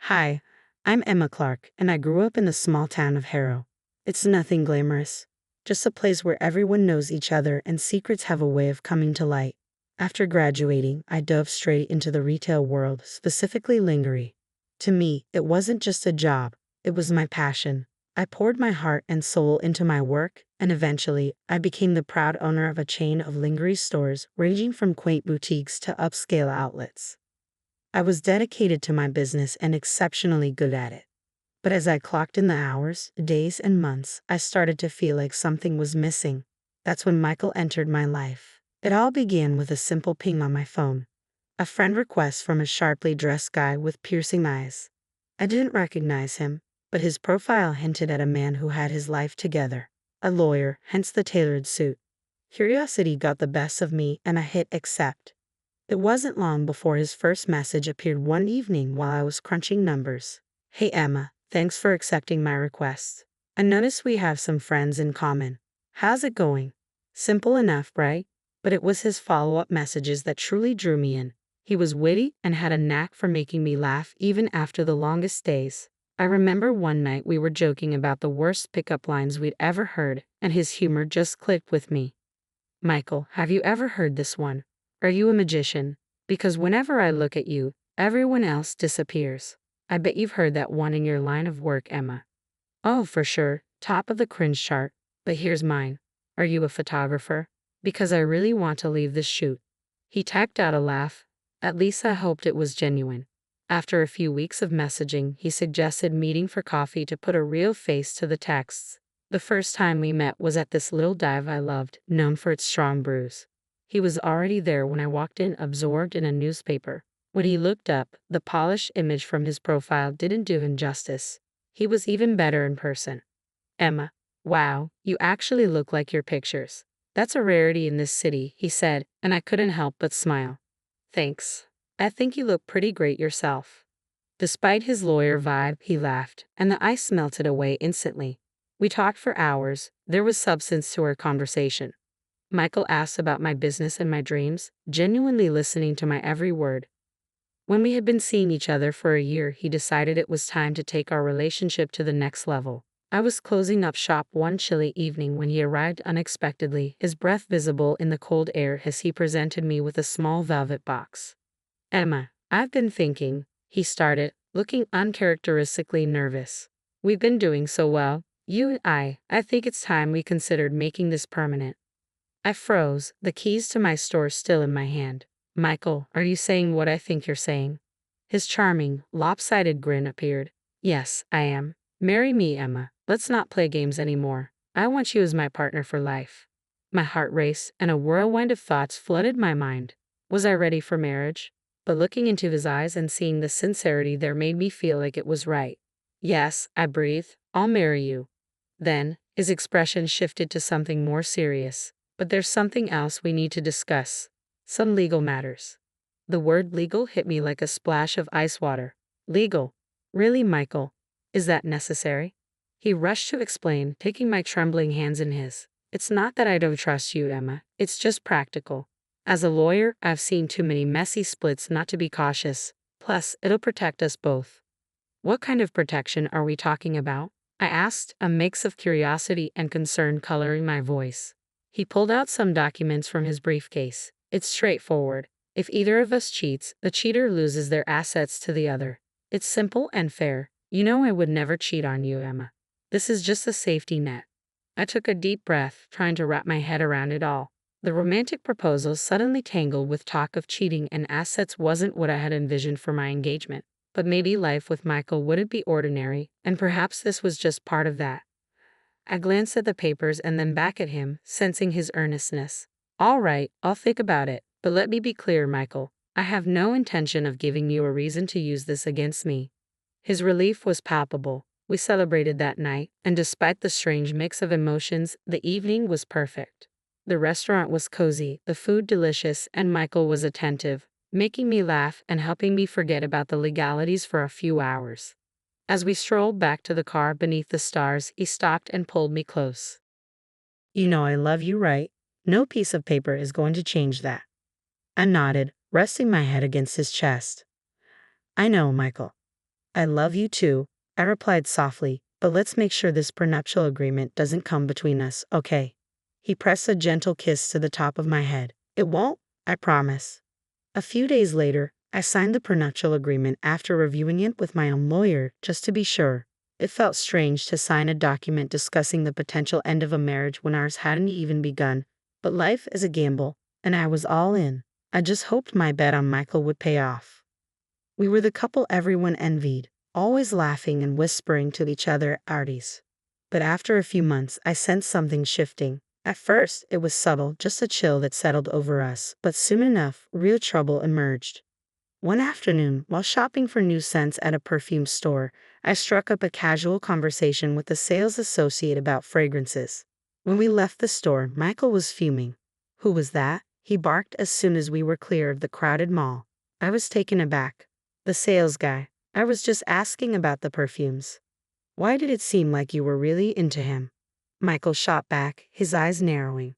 Hi, I'm Emma Clark, and I grew up in the small town of Harrow. It's nothing glamorous, just a place where everyone knows each other and secrets have a way of coming to light. After graduating, I dove straight into the retail world, specifically lingerie. To me, it wasn't just a job, it was my passion. I poured my heart and soul into my work, and eventually, I became the proud owner of a chain of lingerie stores ranging from quaint boutiques to upscale outlets. I was dedicated to my business and exceptionally good at it. But as I clocked in the hours, days, and months, I started to feel like something was missing. That's when Michael entered my life. It all began with a simple ping on my phone, a friend request from a sharply dressed guy with piercing eyes. I didn't recognize him, but his profile hinted at a man who had his life together, a lawyer, hence the tailored suit. Curiosity got the best of me, and I hit accept. It wasn't long before his first message appeared one evening while I was crunching numbers. Hey Emma, thanks for accepting my request. I noticed we have some friends in common. How's it going? Simple enough, right? But it was his follow-up messages that truly drew me in. He was witty and had a knack for making me laugh even after the longest days. I remember one night we were joking about the worst pickup lines we'd ever heard, and his humor just clicked with me. Michael, have you ever heard this one? Are you a magician? Because whenever I look at you, everyone else disappears. I bet you've heard that one in your line of work, Emma. Oh, for sure, top of the cringe chart. But here's mine. Are you a photographer? Because I really want to leave this shoot. He tacked out a laugh. At least I hoped it was genuine. After a few weeks of messaging, he suggested meeting for coffee to put a real face to the texts. The first time we met was at this little dive I loved, known for its strong brews. He was already there when I walked in, absorbed in a newspaper. When he looked up, the polished image from his profile didn't do him justice. He was even better in person. Emma, wow, you actually look like your pictures. That's a rarity in this city, he said, and I couldn't help but smile. Thanks. I think you look pretty great yourself. Despite his lawyer vibe, he laughed, and the ice melted away instantly. We talked for hours. There was substance to our conversation. Michael asked about my business and my dreams, genuinely listening to my every word. When we had been seeing each other for a year, he decided it was time to take our relationship to the next level. I was closing up shop one chilly evening when he arrived unexpectedly, his breath visible in the cold air as he presented me with a small velvet box. Emma, I've been thinking, he started, looking uncharacteristically nervous. We've been doing so well, you and I think it's time we considered making this permanent. I froze, the keys to my store still in my hand. Michael, are you saying what I think you're saying? His charming, lopsided grin appeared. Yes, I am. Marry me, Emma. Let's not play games anymore. I want you as my partner for life. My heart raced, and a whirlwind of thoughts flooded my mind. Was I ready for marriage? But looking into his eyes and seeing the sincerity there made me feel like it was right. Yes, I breathed. I'll marry you. Then, his expression shifted to something more serious. But there's something else we need to discuss. Some legal matters. The word legal hit me like a splash of ice water. Legal? Really, Michael? Is that necessary? He rushed to explain, taking my trembling hands in his. It's not that I don't trust you, Emma. It's just practical. As a lawyer, I've seen too many messy splits not to be cautious. Plus, it'll protect us both. What kind of protection are we talking about? I asked, a mix of curiosity and concern coloring my voice. He pulled out some documents from his briefcase. It's straightforward. If either of us cheats, the cheater loses their assets to the other. It's simple and fair. You know I would never cheat on you, Emma. This is just a safety net. I took a deep breath, trying to wrap my head around it all. The romantic proposal suddenly tangled with talk of cheating and assets wasn't what I had envisioned for my engagement. But maybe life with Michael wouldn't be ordinary, and perhaps this was just part of that. I glanced at the papers and then back at him, sensing his earnestness. All right, I'll think about it, but let me be clear, Michael. I have no intention of giving you a reason to use this against me. His relief was palpable. We celebrated that night, and despite the strange mix of emotions, the evening was perfect. The restaurant was cozy, the food delicious, and Michael was attentive, making me laugh and helping me forget about the legalities for a few hours. As we strolled back to the car beneath the stars, he stopped and pulled me close. You know I love you, right? No piece of paper is going to change that. I nodded, resting my head against his chest. I know, Michael. I love you too, I replied softly, but let's make sure this prenuptial agreement doesn't come between us, okay? He pressed a gentle kiss to the top of my head. It won't, I promise. A few days later, I signed the prenuptial agreement after reviewing it with my own lawyer, just to be sure. It felt strange to sign a document discussing the potential end of a marriage when ours hadn't even begun, but life is a gamble, and I was all in. I just hoped my bet on Michael would pay off. We were the couple everyone envied, always laughing and whispering to each other at parties. But after a few months, I sensed something shifting. At first, it was subtle, just a chill that settled over us, but soon enough, real trouble emerged. One afternoon, while shopping for new scents at a perfume store, I struck up a casual conversation with a sales associate about fragrances. When we left the store, Michael was fuming. "Who was that?" he barked as soon as we were clear of the crowded mall. I was taken aback. "The sales guy. I was just asking about the perfumes." "Why did it seem like you were really into him?" Michael shot back, his eyes narrowing.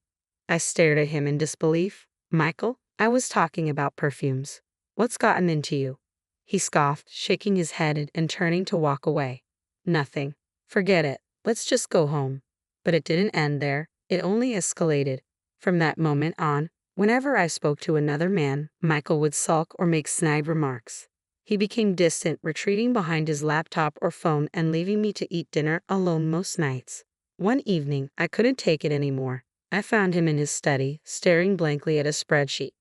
I stared at him in disbelief. "Michael, I was talking about perfumes. What's gotten into you?" He scoffed, shaking his head and turning to walk away. "Nothing. Forget it. Let's just go home." But it didn't end there. It only escalated. From that moment on, whenever I spoke to another man, Michael would sulk or make snide remarks. He became distant, retreating behind his laptop or phone and leaving me to eat dinner alone most nights. One evening, I couldn't take it anymore. I found him in his study, staring blankly at a spreadsheet.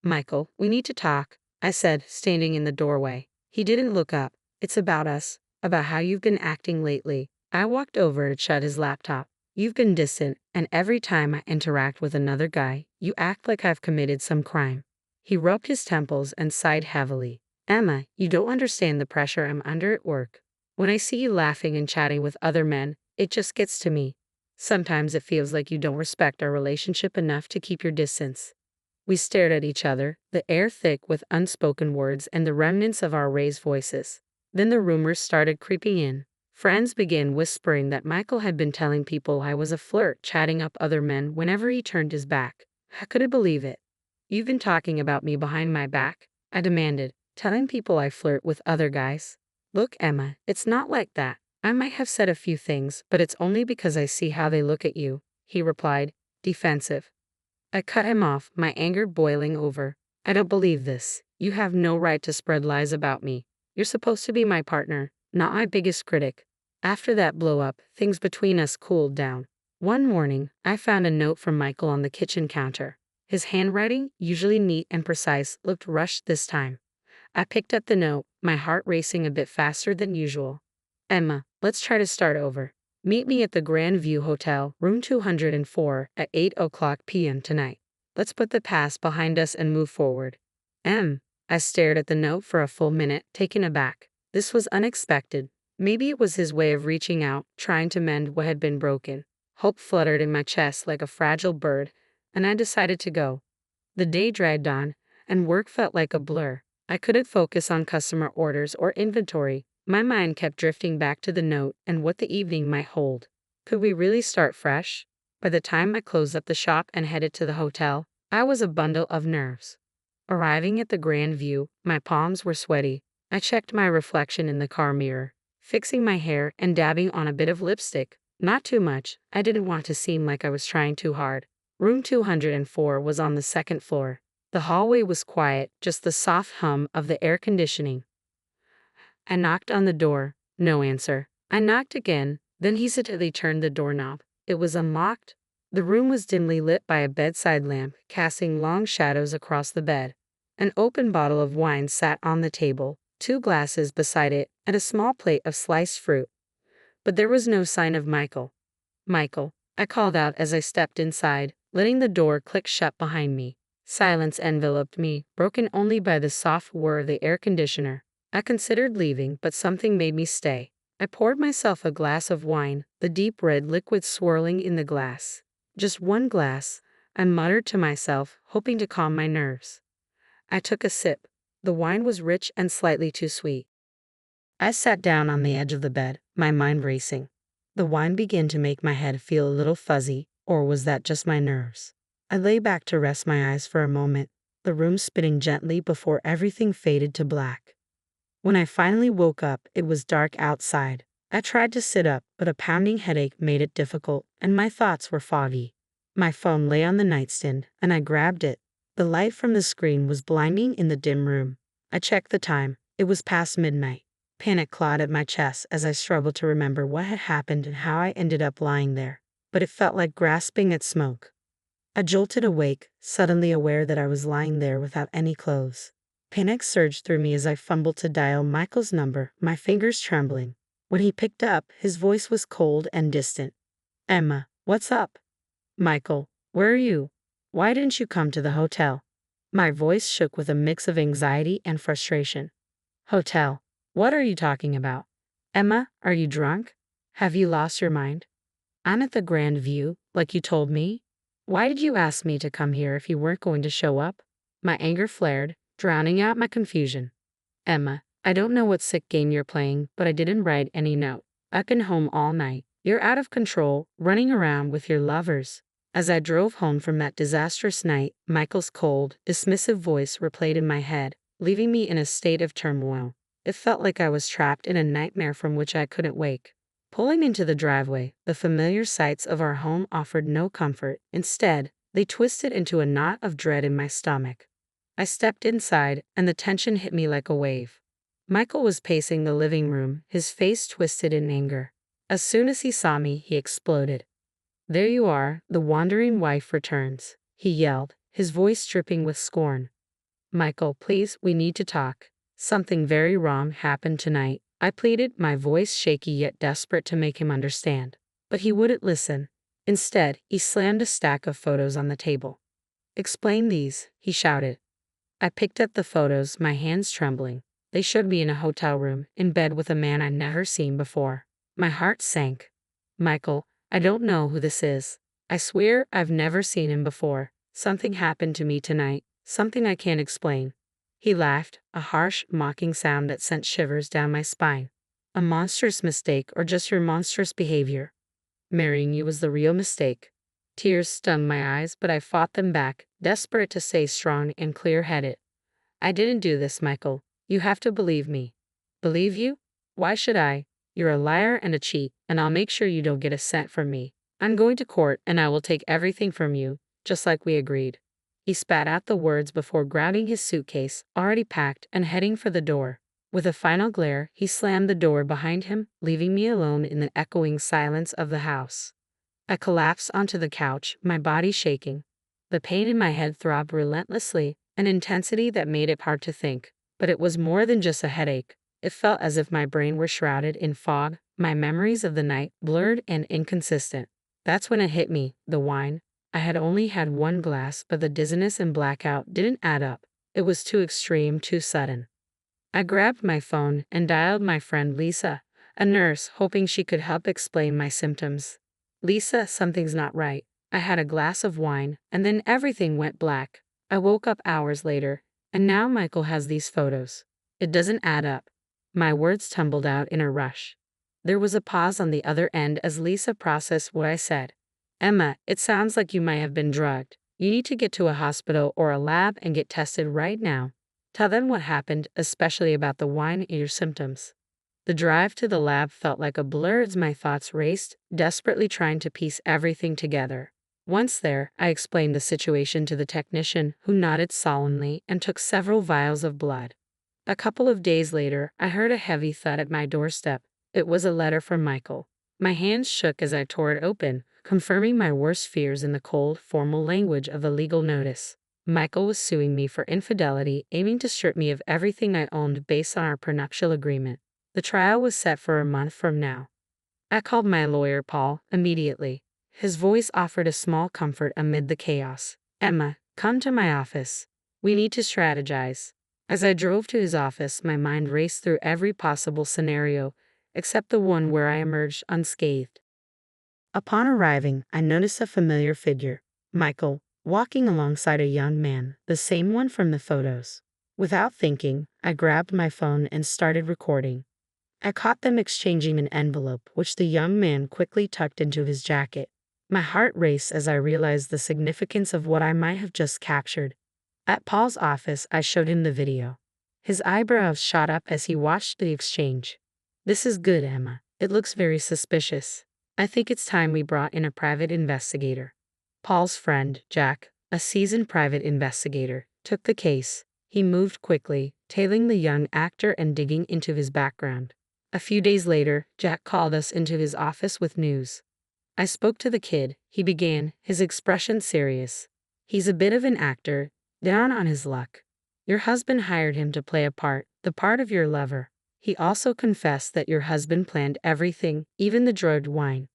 "Michael, we need to talk," I said, standing in the doorway. He didn't look up. "It's about us, about how you've been acting lately." I walked over to shut his laptop. "You've been distant, and every time I interact with another guy, you act like I've committed some crime." He rubbed his temples and sighed heavily. "Emma, you don't understand the pressure I'm under at work. When I see you laughing and chatting with other men, it just gets to me. Sometimes it feels like you don't respect our relationship enough to keep your distance." We stared at each other, the air thick with unspoken words and the remnants of our raised voices. Then the rumors started creeping in. Friends began whispering that Michael had been telling people I was a flirt, chatting up other men whenever he turned his back. I couldn't believe it. "You've been talking about me behind my back?" I demanded. "Telling people I flirt with other guys?" "Look, Emma, it's not like that. I might have said a few things, but it's only because I see how they look at you," he replied, defensive. I cut him off, my anger boiling over. "I don't believe this. You have no right to spread lies about me. You're supposed to be my partner, not my biggest critic." After that blow-up, things between us cooled down. One morning, I found a note from Michael on the kitchen counter. His handwriting, usually neat and precise, looked rushed this time. I picked up the note, my heart racing a bit faster than usual. "Emma, let's try to start over. Meet me at the Grand View Hotel, room 204, at 8 p.m. tonight. Let's put the past behind us and move forward." I stared at the note for a full minute, taken aback. This was unexpected. Maybe it was his way of reaching out, trying to mend what had been broken. Hope fluttered in my chest like a fragile bird, and I decided to go. The day dragged on, and work felt like a blur. I couldn't focus on customer orders or inventory. My mind kept drifting back to the note and what the evening might hold. Could we really start fresh? By the time I closed up the shop and headed to the hotel, I was a bundle of nerves. Arriving at the Grand View, my palms were sweaty. I checked my reflection in the car mirror, fixing my hair and dabbing on a bit of lipstick. Not too much. I didn't want to seem like I was trying too hard. Room 204 was on the second floor. The hallway was quiet, just the soft hum of the air conditioning. I knocked on the door. No answer. I knocked again, then hesitantly turned the doorknob. It was unlocked. The room was dimly lit by a bedside lamp, casting long shadows across the bed. An open bottle of wine sat on the table, 2 glasses beside it, and a small plate of sliced fruit. But there was no sign of Michael. "Michael," I called out as I stepped inside, letting the door click shut behind me. Silence enveloped me, broken only by the soft whir of the air conditioner. I considered leaving, but something made me stay. I poured myself a glass of wine, the deep red liquid swirling in the glass. "Just one glass," I muttered to myself, hoping to calm my nerves. I took a sip. The wine was rich and slightly too sweet. I sat down on the edge of the bed, my mind racing. The wine began to make my head feel a little fuzzy, or was that just my nerves? I lay back to rest my eyes for a moment, the room spinning gently before everything faded to black. When I finally woke up, it was dark outside. I tried to sit up, but a pounding headache made it difficult, and my thoughts were foggy. My phone lay on the nightstand, and I grabbed it. The light from the screen was blinding in the dim room. I checked the time. It was past midnight. Panic clawed at my chest as I struggled to remember what had happened and how I ended up lying there. But it felt like grasping at smoke. I jolted awake, suddenly aware that I was lying there without any clothes. Panic surged through me as I fumbled to dial Michael's number, my fingers trembling. When he picked up, his voice was cold and distant. "Emma, what's up?" "Michael, where are you? Why didn't you come to the hotel?" My voice shook with a mix of anxiety and frustration. "Hotel? What are you talking about? Emma, are you drunk? Have you lost your mind? I'm at the Grand View, like you told me. Why did you ask me to come here if you weren't going to show up?" My anger flared, drowning out my confusion. "Emma, I don't know what sick game you're playing, but I didn't write any note. I've been home all night. You're out of control, running around with your lovers." As I drove home from that disastrous night, Michael's cold, dismissive voice replayed in my head, leaving me in a state of turmoil. It felt like I was trapped in a nightmare from which I couldn't wake. Pulling into the driveway, the familiar sights of our home offered no comfort. Instead, they twisted into a knot of dread in my stomach. I stepped inside, and the tension hit me like a wave. Michael was pacing the living room, his face twisted in anger. As soon as he saw me, he exploded. "There you are, the wandering wife returns," he yelled, his voice dripping with scorn. "Michael, please, we need to talk. Something very wrong happened tonight," I pleaded, my voice shaky yet desperate to make him understand. But he wouldn't listen. Instead, he slammed a stack of photos on the table. "Explain these," he shouted. I picked up the photos, my hands trembling. They showed me in a hotel room, in bed with a man I'd never seen before. My heart sank. "Michael, I don't know who this is. I swear I've never seen him before. Something happened to me tonight, something I can't explain." He laughed, a harsh, mocking sound that sent shivers down my spine. "A monstrous mistake or just your monstrous behavior? Marrying you was the real mistake." Tears stung my eyes, but I fought them back, desperate to stay strong and clear-headed. "I didn't do this, Michael. You have to believe me." "Believe you? Why should I? You're a liar and a cheat, and I'll make sure you don't get a cent from me. I'm going to court, and I will take everything from you, just like we agreed." He spat out the words before grabbing his suitcase, already packed, and heading for the door. With a final glare, he slammed the door behind him, leaving me alone in the echoing silence of the house. I collapsed onto the couch, my body shaking. The pain in my head throbbed relentlessly, an intensity that made it hard to think. But it was more than just a headache. It felt as if my brain were shrouded in fog, my memories of the night blurred and inconsistent. That's when it hit me, the wine. I had only had one glass, but the dizziness and blackout didn't add up. It was too extreme, too sudden. I grabbed my phone and dialed my friend Lisa, a nurse, hoping she could help explain my symptoms. "Lisa, something's not right. I had a glass of wine, and then everything went black. I woke up hours later, and now Michael has these photos. It doesn't add up." My words tumbled out in a rush. There was a pause on the other end as Lisa processed what I said. "Emma, it sounds like you might have been drugged. You need to get to a hospital or a lab and get tested right now. Tell them what happened, especially about the wine and your symptoms." The drive to the lab felt like a blur as my thoughts raced, desperately trying to piece everything together. Once there, I explained the situation to the technician, who nodded solemnly and took several vials of blood. A couple of days later, I heard a heavy thud at my doorstep. It was a letter from Michael. My hands shook as I tore it open, confirming my worst fears in the cold, formal language of the legal notice. Michael was suing me for infidelity, aiming to strip me of everything I owned based on our prenuptial agreement. The trial was set for a month from now. I called my lawyer, Paul, immediately. His voice offered a small comfort amid the chaos. "Emma, come to my office. We need to strategize." As I drove to his office, my mind raced through every possible scenario, except the one where I emerged unscathed. Upon arriving, I noticed a familiar figure, Michael, walking alongside a young man, the same one from the photos. Without thinking, I grabbed my phone and started recording. I caught them exchanging an envelope, which the young man quickly tucked into his jacket. My heart raced as I realized the significance of what I might have just captured. At Paul's office, I showed him the video. His eyebrows shot up as he watched the exchange. "This is good, Emma. It looks very suspicious. I think it's time we brought in a private investigator." Paul's friend, Jack, a seasoned private investigator, took the case. He moved quickly, tailing the young actor and digging into his background. A few days later, Jack called us into his office with news. "I spoke to the kid," he began, his expression serious. "He's a bit of an actor, down on his luck. Your husband hired him to play a part, the part of your lover. He also confessed that your husband planned everything, even the drugged wine."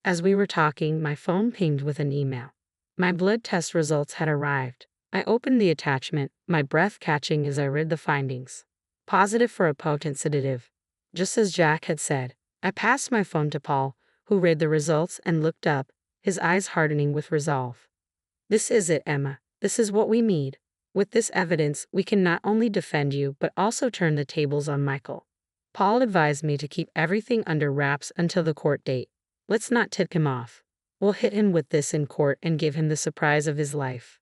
As we were talking, my phone pinged with an email. My blood test results had arrived. I opened the attachment, my breath catching as I read the findings. Positive for a potent sedative. Just as Jack had said. I passed my phone to Paul, who read the results and looked up, his eyes hardening with resolve. "This is it, Emma. This is what we need. With this evidence, we can not only defend you but also turn the tables on Michael." Paul advised me to keep everything under wraps until the court date. "Let's not tip him off. We'll hit him with this in court and give him the surprise of his life."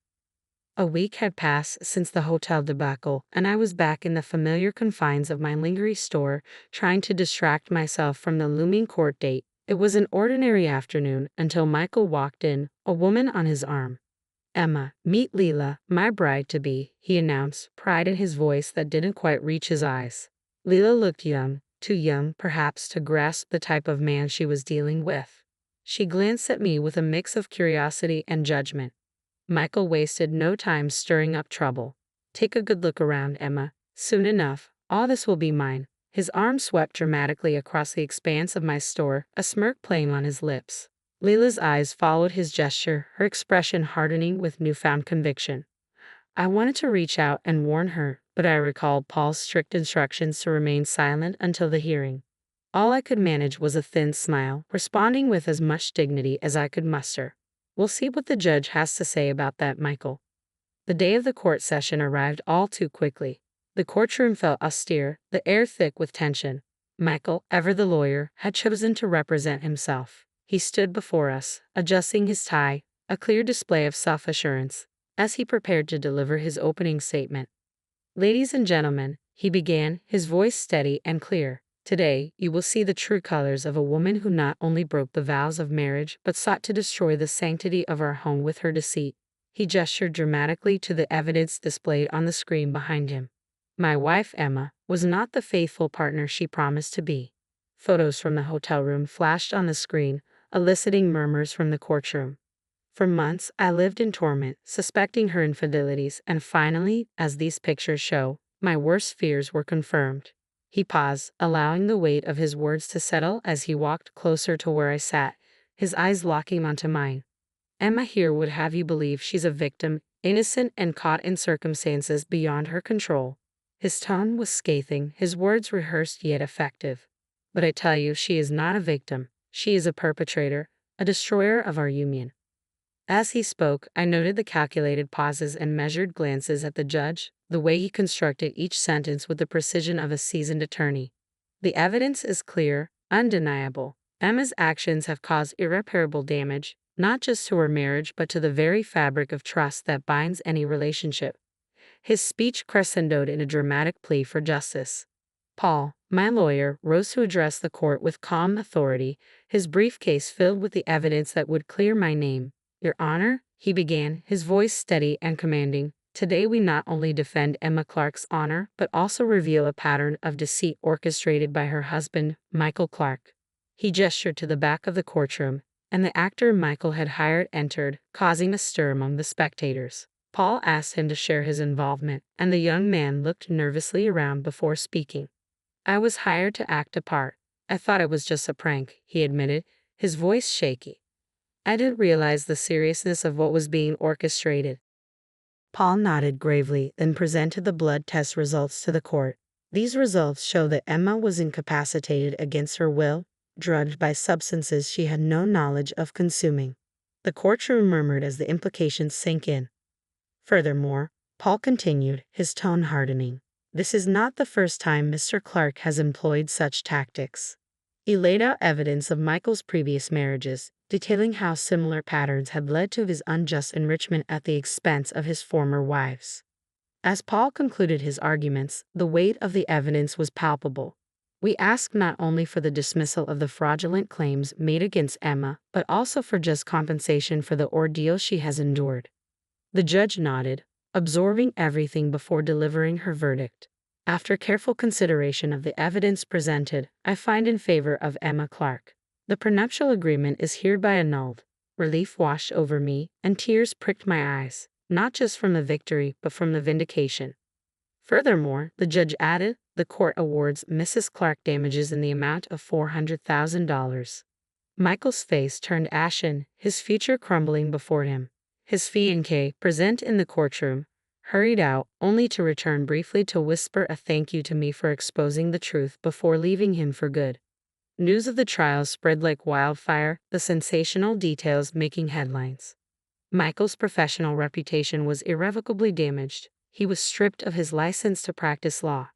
A week had passed since the hotel debacle, and I was back in the familiar confines of my lingerie store, trying to distract myself from the looming court date. It was an ordinary afternoon until Michael walked in, a woman on his arm. "Emma, meet Leila, my bride-to-be," he announced, pride in his voice that didn't quite reach his eyes. Leila looked young, too young, perhaps, to grasp the type of man she was dealing with. She glanced at me with a mix of curiosity and judgment. Michael wasted no time stirring up trouble. "Take a good look around, Emma. Soon enough, all this will be mine." His arm swept dramatically across the expanse of my store, a smirk playing on his lips. Leila's eyes followed his gesture, her expression hardening with newfound conviction. I wanted to reach out and warn her, but I recalled Paul's strict instructions to remain silent until the hearing. All I could manage was a thin smile, responding with as much dignity as I could muster. "We'll see what the judge has to say about that, Michael." The day of the court session arrived all too quickly. The courtroom felt austere, the air thick with tension. Michael, ever the lawyer, had chosen to represent himself. He stood before us, adjusting his tie, a clear display of self-assurance, as he prepared to deliver his opening statement. "Ladies and gentlemen," he began, his voice steady and clear, "today you will see the true colors of a woman who not only broke the vows of marriage but sought to destroy the sanctity of our home with her deceit." He gestured dramatically to the evidence displayed on the screen behind him. My wife, Emma, was not the faithful partner she promised to be. Photos from the hotel room flashed on the screen, eliciting murmurs from the courtroom. For months, I lived in torment, suspecting her infidelities, and finally, as these pictures show, my worst fears were confirmed. He paused, allowing the weight of his words to settle as he walked closer to where I sat, his eyes locking onto mine. "Emma here would have you believe she's a victim, innocent and caught in circumstances beyond her control." His tone was scathing, his words rehearsed yet effective. "But I tell you, she is not a victim. She is a perpetrator, a destroyer of our union." As he spoke, I noted the calculated pauses and measured glances at the judge, the way he constructed each sentence with the precision of a seasoned attorney. "The evidence is clear, undeniable. Emma's actions have caused irreparable damage, not just to her marriage but to the very fabric of trust that binds any relationship." His speech crescendoed in a dramatic plea for justice. Paul, my lawyer, rose to address the court with calm authority, his briefcase filled with the evidence that would clear my name. "Your Honor," he began, his voice steady and commanding, "today we not only defend Emma Clark's honor but also reveal a pattern of deceit orchestrated by her husband, Michael Clark." He gestured to the back of the courtroom, and the actor Michael had hired entered, causing a stir among the spectators. Paul asked him to share his involvement, and the young man looked nervously around before speaking. "I was hired to act a part. I thought it was just a prank," he admitted, his voice shaky. "I didn't realize the seriousness of what was being orchestrated." Paul nodded gravely, then presented the blood test results to the court. These results show that Emma was incapacitated against her will, drugged by substances she had no knowledge of consuming. The courtroom murmured as the implications sank in. Furthermore, Paul continued, his tone hardening, "this is not the first time Mr. Clark has employed such tactics." He laid out evidence of Michael's previous marriages, detailing how similar patterns had led to his unjust enrichment at the expense of his former wives. As Paul concluded his arguments, the weight of the evidence was palpable. We ask not only for the dismissal of the fraudulent claims made against Emma, but also for just compensation for the ordeal she has endured. The judge nodded, absorbing everything before delivering her verdict. After careful consideration of the evidence presented, I find in favor of Emma Clark. The prenuptial agreement is hereby annulled. Relief washed over me, and tears pricked my eyes, not just from the victory, but from the vindication. Furthermore, the judge added, the court awards Mrs. Clark damages in the amount of $400,000. Michael's face turned ashen, his future crumbling before him. His fiancée, present in the courtroom, hurried out, only to return briefly to whisper a thank you to me for exposing the truth before leaving him for good. News of the trial spread like wildfire, the sensational details making headlines. Michael's professional reputation was irrevocably damaged. He was stripped of his license to practice law.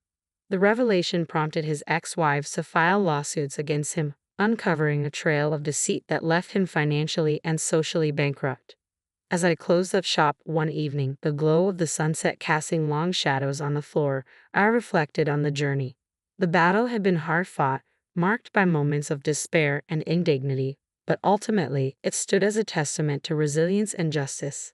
The revelation prompted his ex-wives to file lawsuits against him, uncovering a trail of deceit that left him financially and socially bankrupt. As I closed up shop one evening, the glow of the sunset casting long shadows on the floor, I reflected on the journey. The battle had been hard-fought, marked by moments of despair and indignity, but ultimately it stood as a testament to resilience and justice.